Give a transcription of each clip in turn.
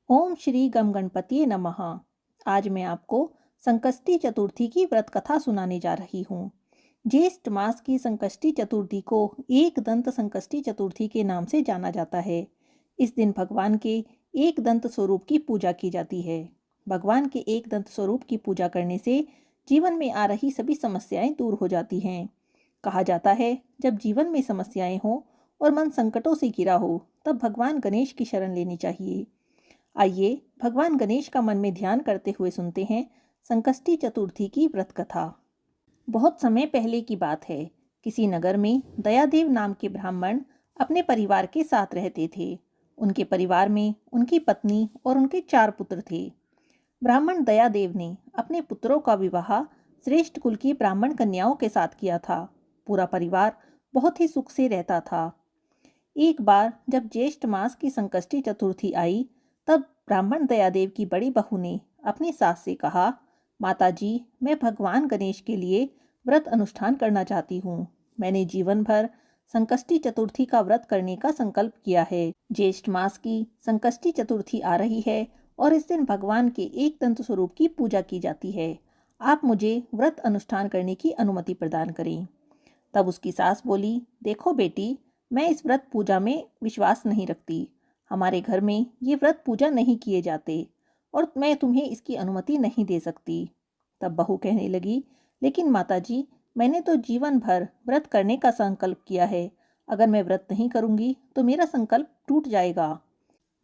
ओम श्री गम गणपतिये नमः। आज मैं आपको संकष्टी चतुर्थी की व्रत कथा सुनाने जा रही हूँ। ज्येष्ठ मास की संकष्टी चतुर्थी को एक दंत संकष्टी चतुर्थी के नाम से जाना जाता है। इस दिन भगवान के एक दंत स्वरूप की पूजा की जाती है। भगवान के एक दंत स्वरूप की पूजा करने से जीवन में आ रही सभी समस्याएं दूर हो जाती हैं। कहा जाता है, जब जीवन में समस्याएं हों और मन संकटों से घिरा हो, तब भगवान गणेश की शरण लेनी चाहिए। आइए भगवान गणेश का मन में ध्यान करते हुए सुनते हैं संकष्टी चतुर्थी की व्रत कथा। बहुत समय पहले की बात है। किसी नगर में दयादेव नाम के ब्राह्मण अपने परिवार के साथ रहते थे। उनके परिवार में उनकी पत्नी और उनके 4 पुत्र थे। ब्राह्मण दयादेव ने अपने पुत्रों का विवाह श्रेष्ठ कुल की ब्राह्मण कन्याओं के साथ किया था। पूरा परिवार बहुत ही सुख से रहता था। एक बार जब ज्येष्ठ मास की संकष्टी चतुर्थी आई, तब ब्राह्मण दयादेव की बड़ी बहू ने अपनी सास से कहा, माताजी, मैं भगवान गणेश के लिए व्रत अनुष्ठान करना चाहती हूँ। मैंने जीवन भर संकष्टी चतुर्थी का व्रत करने का संकल्प किया है। ज्येष्ठ मास की संकष्टी चतुर्थी आ रही है और इस दिन भगवान के एक दंत स्वरूप की पूजा की जाती है। आप मुझे व्रत अनुष्ठान करने की अनुमति प्रदान करें। तब उसकी सास बोली, देखो बेटी, मैं इस व्रत पूजा में विश्वास नहीं रखती। हमारे घर में ये व्रत पूजा नहीं किए जाते और मैं तुम्हें इसकी अनुमति नहीं दे सकती। तब बहू कहने लगी, लेकिन माताजी, मैंने तो जीवन भर व्रत करने का संकल्प किया है। अगर मैं व्रत नहीं करूंगी तो मेरा संकल्प टूट जाएगा।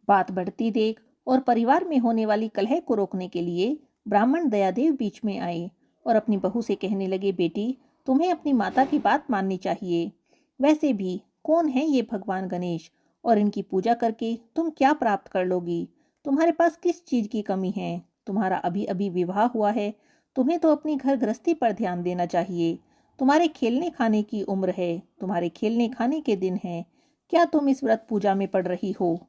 बात बढ़ती देख और परिवार में होने वाली कलह को रोकने के लिए ब्राह्मण दयादेव बीच में आए और अपनी बहू से कहने लगे, बेटी, तुम्हें अपनी माता की बात माननी चाहिए। वैसे भी कौन है ये भगवान गणेश और इनकी पूजा करके तुम क्या प्राप्त कर लोगी? तुम्हारे पास किस चीज की कमी है? तुम्हारा अभी अभी विवाह हुआ है। तुम्हें तो अपनी घर गृहस्थी पर ध्यान देना चाहिए। तुम्हारे खेलने खाने की उम्र है। तुम्हारे खेलने खाने के दिन हैं। क्या तुम इस व्रत पूजा में पड़ रही हो?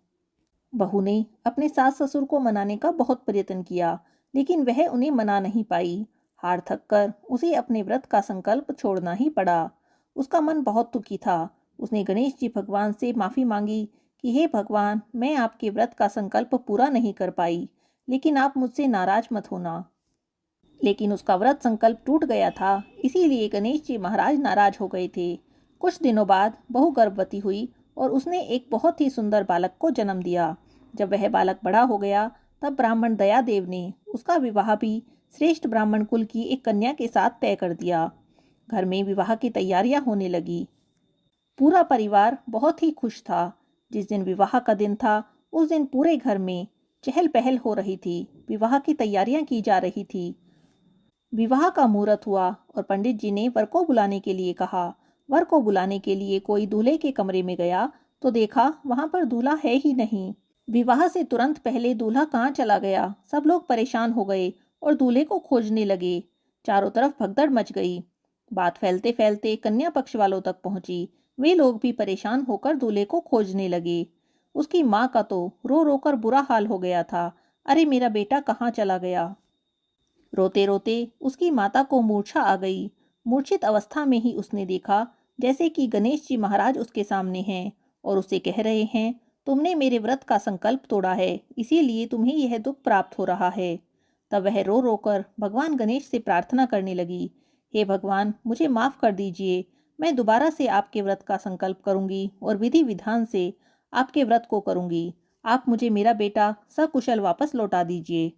बहू ने अपने सास ससुर को मनाने का बहुत प्रयत्न किया, लेकिन वह उन्हें मना नहीं पाई। हार थक कर उसे अपने व्रत का संकल्प छोड़ना ही पड़ा। उसका मन बहुत दुखी था। उसने गणेश जी भगवान से माफी मांगी कि हे भगवान, मैं आपके व्रत का संकल्प पूरा नहीं कर पाई, लेकिन आप मुझसे नाराज मत होना। लेकिन उसका व्रत संकल्प टूट गया था, इसीलिए गणेश जी महाराज नाराज हो गए थे। कुछ दिनों बाद बहू गर्भवती हुई और उसने एक बहुत ही सुंदर बालक को जन्म दिया। जब वह बालक बड़ा हो गया, तब ब्राह्मण दयादेव ने उसका विवाह भी श्रेष्ठ ब्राह्मण कुल की एक कन्या के साथ तय कर दिया। घर में विवाह की तैयारियां होने लगी। पूरा परिवार बहुत ही खुश था। जिस दिन विवाह का दिन था, उस दिन पूरे घर में चहल पहल हो रही थी। विवाह की तैयारियां की जा रही थी। विवाह का मुहूर्त हुआ और पंडित जी ने वर को बुलाने के लिए कहा। वर को बुलाने के लिए कोई दूल्हे के कमरे में गया तो देखा वहां पर दूल्हा है ही नहीं। विवाह से तुरंत पहले दूल्हा कहाँ चला गया? सब लोग परेशान हो गए और दूल्हे को खोजने लगे। चारों तरफ भगदड़ मच गई। बात फैलते फैलते कन्या पक्ष वालों तक पहुंची। वे लोग भी परेशान होकर दूल्हे को खोजने लगे। उसकी माँ का तो रो रो कर बुरा हाल हो गया था। अरे मेरा बेटा कहाँ चला गया? रोते रोते उसकी माता को मूर्छा आ गई। मूर्छित अवस्था में ही उसने देखा जैसे कि गणेश जी महाराज उसके सामने हैं और उसे कह रहे हैं, तुमने मेरे व्रत का संकल्प तोड़ा है, इसीलिए तुम्हें यह दुख प्राप्त हो रहा है। तब वह रो रो कर भगवान गणेश से प्रार्थना करने लगी, हे भगवान, मुझे माफ कर दीजिए। मैं दोबारा से आपके व्रत का संकल्प करूंगी और विधि विधान से आपके व्रत को करूंगी। आप मुझे मेरा बेटा सकुशल वापस लौटा दीजिए।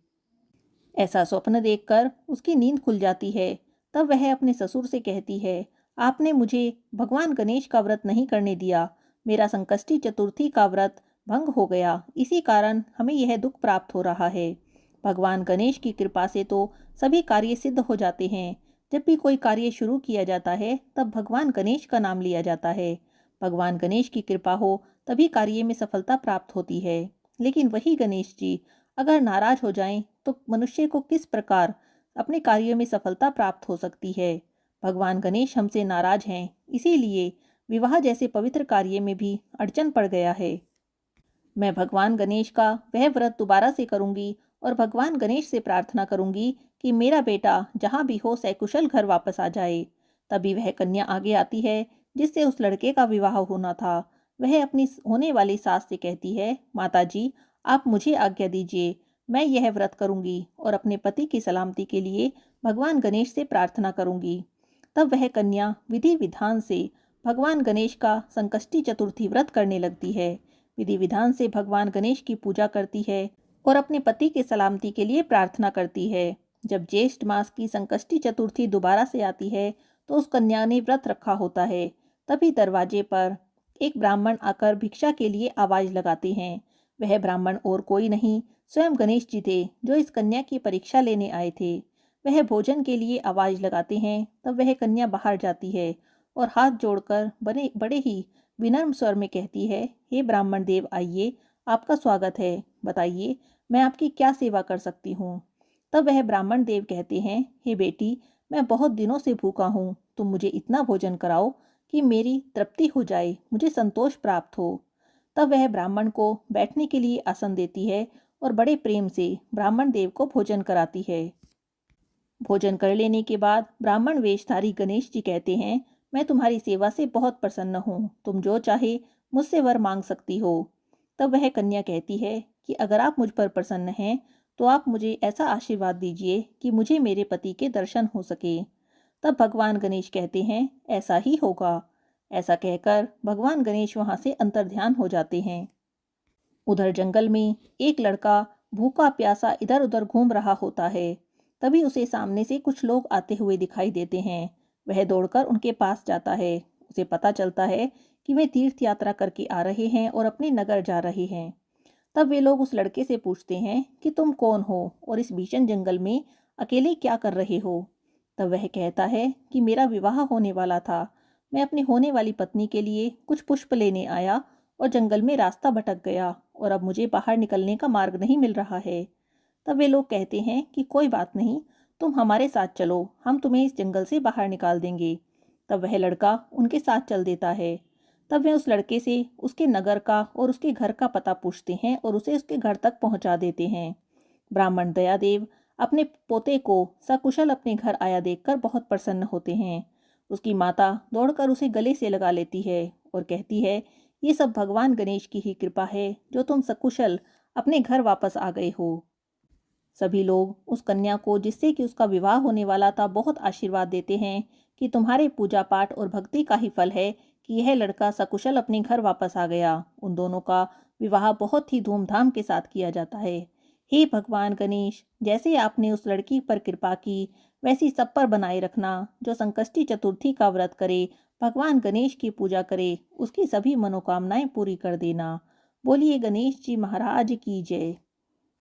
ऐसा स्वप्न देखकर उसकी नींद खुल जाती है। तब वह अपने ससुर से कहती है, आपने मुझे भगवान गणेश का व्रत नहीं करने दिया। मेरा संकष्टी चतुर्थी का व्रत भंग हो गया। इसी कारण हमें यह दुख प्राप्त हो रहा है। भगवान गणेश की कृपा से तो सभी कार्य सिद्ध हो जाते हैं। जब भी कोई कार्य शुरू किया जाता है, तब भगवान गणेश का नाम लिया जाता है। भगवान गणेश की कृपा हो तभी कार्य में सफलता प्राप्त होती है। लेकिन वही गणेश जी अगर नाराज हो जाएं तो मनुष्य को किस प्रकार अपने कार्यों में सफलता प्राप्त हो सकती है? भगवान गणेश हमसे नाराज हैं, इसीलिए विवाह जैसे पवित्र कार्य में भी अड़चन पड़ गया है। मैं भगवान गणेश का वह व्रत दोबारा से करूंगी और भगवान गणेश से प्रार्थना करूंगी कि मेरा बेटा जहां भी हो सकुशल घर वापस आ जाए। तभी वह कन्या आगे आती है जिससे उस लड़के का विवाह होना था। वह अपनी होने वाली सास से कहती है, माता जी, आप मुझे आज्ञा दीजिए, मैं यह व्रत करूंगी और अपने पति की सलामती के लिए भगवान गणेश से प्रार्थना करूंगी। तब वह कन्या विधि विधान से भगवान गणेश का संकष्टी चतुर्थी व्रत करने लगती है। विधि विधान से भगवान गणेश की पूजा करती है और अपने पति की सलामती के लिए प्रार्थना करती है। जब ज्येष्ठ मास की संकष्टी चतुर्थी दोबारा से आती है तो उस कन्या ने व्रत रखा होता है। तभी दरवाजे पर एक ब्राह्मण आकर भिक्षा के लिए आवाज लगाते हैं। वह ब्राह्मण और कोई नहीं, स्वयं गणेश जी थे, जो इस कन्या की परीक्षा लेने आए थे। वह भोजन के लिए आवाज लगाते हैं। तब वह कन्या बाहर जाती है और हाथ जोड़कर बड़े बड़े ही विनम्र स्वर में कहती है, हे ब्राह्मण देव, आइए, आपका स्वागत है, बताइए मैं आपकी क्या सेवा कर सकती हूँ। तब वह ब्राह्मण देव कहते हैं, हे बेटी, मैं बहुत दिनों से भूखा हूँ, तुम मुझे इतना भोजन कराओ कि मेरी तृप्ति हो जाए, मुझे संतोष प्राप्त हो। तब वह ब्राह्मण को बैठने के लिए आसन देती है और बड़े प्रेम से ब्राह्मण देव को भोजन कराती है। भोजन कर लेने के बाद ब्राह्मण वेशधारी गणेश जी कहते हैं, मैं तुम्हारी सेवा से बहुत प्रसन्न हूँ, तुम जो चाहे मुझसे वर मांग सकती हो। तब वह कन्या कहती है कि अगर आप मुझ पर प्रसन्न हैं तो आप मुझे ऐसा आशीर्वाद दीजिए कि मुझे मेरे पति के दर्शन हो सके। तब भगवान गणेश कहते हैं, ऐसा ही होगा। ऐसा कहकर भगवान गणेश वहां से अंतर्ध्यान हो जाते हैं। उधर जंगल में एक लड़का भूखा प्यासा इधर उधर घूम रहा होता है। तभी उसे सामने से कुछ लोग आते हुए दिखाई देते हैं। वह दौड़कर उनके पास जाता है। उसे पता चलता है कि वे तीर्थ यात्रा करके आ रहे हैं और अपने नगर जा रहे हैं। तब वे लोग उस लड़के से पूछते हैं कि तुम कौन हो और इस भीषण जंगल में अकेले क्या कर रहे हो। तब वह कहता है कि मेरा विवाह होने वाला था, मैं अपनी होने वाली पत्नी के लिए कुछ पुष्प लेने आया और जंगल में रास्ता भटक गया और अब मुझे बाहर निकलने का मार्ग नहीं मिल रहा है। तब वे लोग कहते हैं कि कोई बात नहीं, तुम हमारे साथ चलो, हम तुम्हें इस जंगल से बाहर निकाल देंगे। तब वह लड़का उनके साथ चल देता है। तब वे उस लड़के से उसके नगर का और उसके घर का पता पूछते हैं और उसे उसके घर तक पहुंचा देते हैं। ब्राह्मण दयादेव अपने पोते को सकुशल अपने घर आया देखकर बहुत प्रसन्न होते हैं। उसकी माता दौड़कर उसे गले से लगा लेती है और कहती है, ये सब भगवान गणेश की ही कृपा है जो तुम सकुशल अपने घर वापस आ गए हो। सभी लोग उस कन्या को, जिससे कि उसका विवाह होने वाला था, बहुत आशीर्वाद देते हैं कि तुम्हारे पूजा पाठ और भक्ति का ही फल है कि यह लड़का सकुशल अपने घर वापस आ गया। उन दोनों का विवाह बहुत ही धूमधाम के साथ किया जाता है। हे भगवान गणेश, जैसे आपने उस लड़की पर कृपा की, वैसी सब पर बनाए रखना। जो संकष्टी चतुर्थी का व्रत करे, भगवान गणेश की पूजा करे, उसकी सभी मनोकामनाएं पूरी कर देना। बोलिए गणेश जी महाराज की जय।